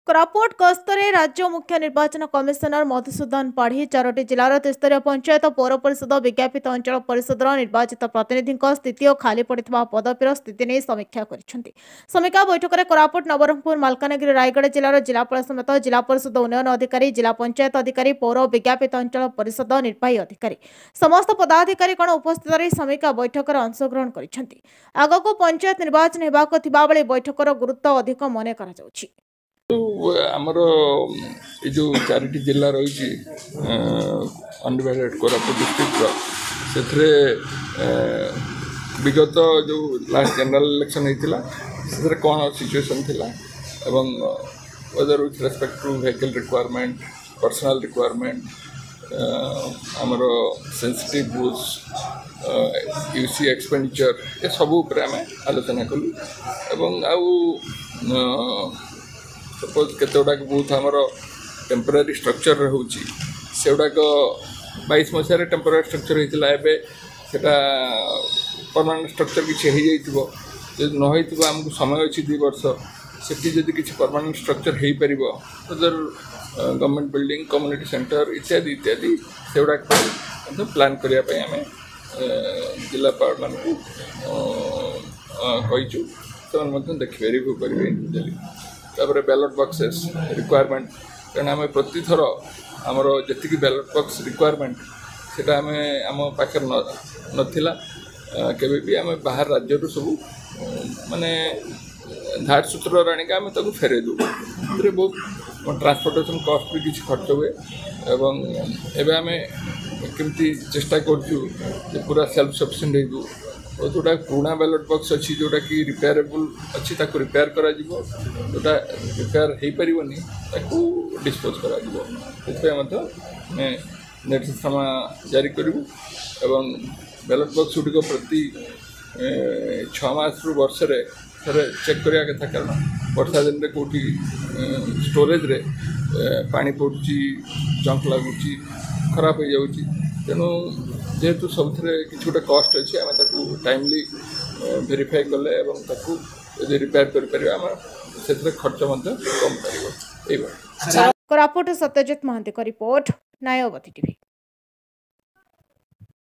कोरापुट गस्तरे राज्य मुख्य निर्वाचन कमिशनर मधुसूदन पाढ़ी 4टी जिलार त्रिस्तरीय पंचायत पौर परिषद विज्ञापित अंचल परिषद निर्वाचित प्रतिनिधि स्थिति और खाली पड़ा पदवीर स्थिति नहीं समीक्षा कर समीक्षा बैठक में कोरापुट नवरंगपुर मालकानगिरी रायगढ़ जिलार जिलापाल समेत जिला परिषद उन्नयन अधिकारी जिला पंचायत अधिकारी पौर विज्ञापित अंचल परिषद निर्वाही अधिकारी समस्त पदाधिकारी उपस्थित समीक्षा बैठक में अंशग्रहण कर आगक पंचायत निर्वाचन होगा बैठकर गुरुत्व अधिक मन कर आमर ये जो 4टी जिला रही अनडिवाइडेड कोरापुट डिस्ट्रिक्ट से विगत जो लास्ट जनरल इलेक्शन होता से कौन सिचुएशन थिला एवं weather with respect to vehicle requirement personal requirement आमर सेंसिटिव गुड्स यूसी एक्सपेंडिचर ये सब आम आलोचना कलु एवं आउ सपोज केतोटा बूथ आमर टेम्पररी स्ट्रक्चर रोचे से गुड़ाक 22 मसीह टेम्पररी स्ट्रक्चर होता है सेटा परमानेंट स्ट्रक्चर किसी हो जब न आमको समय अच्छी 2 वर्ष से जब किसी परमानेंट स्ट्रक्चर हो पार उधर गवर्नमेंट बिल्डिंग कम्युनिटी सेंटर इत्यादि इत्यादि से गुड़ाक प्लान करने आम जिलापाल मान कहीचु से देखिए रिव्यू करेंगे तापर बैलेट बक्सेस रिक्वायरमेंट कारण आम प्रति थर आमर जी बैलेट बक्स रिक्वायरमेंट सेटा आम आम पाखे नाला केवे भी आम बाहर राज्य सब माने धार सूत्र आनिक आम फेरे दू बहुत ट्रांसपोर्टेशन कॉस्ट भी किसी खर्च हुए एवं एवं आम केमती चेष्टा करूँ पूरा सेल्फ सफिशिएंट हो और जोटा पुराना बैलेट बक्स अच्छी जोटा कि रिपेयरेबल अच्छी ताको रिपेयर करा जोटा रिपेयर हो पारनी ताको डिस्पोज कर निर्देशनामा जारी करूँ एवं बैलेट बक्स गुड़िक प्रति 6 मास रु वर्ष थे चेक करवा कथा कारण वर्षा दिन में कौटी स्टोरेज रे पानी पड़ुची जंक लगुच खराब हो जाऊँगी तेणु जेहेतु सब कि गोटे कस्ट अच्छे आम टाइमली वेरीफाई कले रिपेयर कर खर्च कम कर कोरापुट सत्यजित महांती रिपोर्ट न्यायवती टीवी।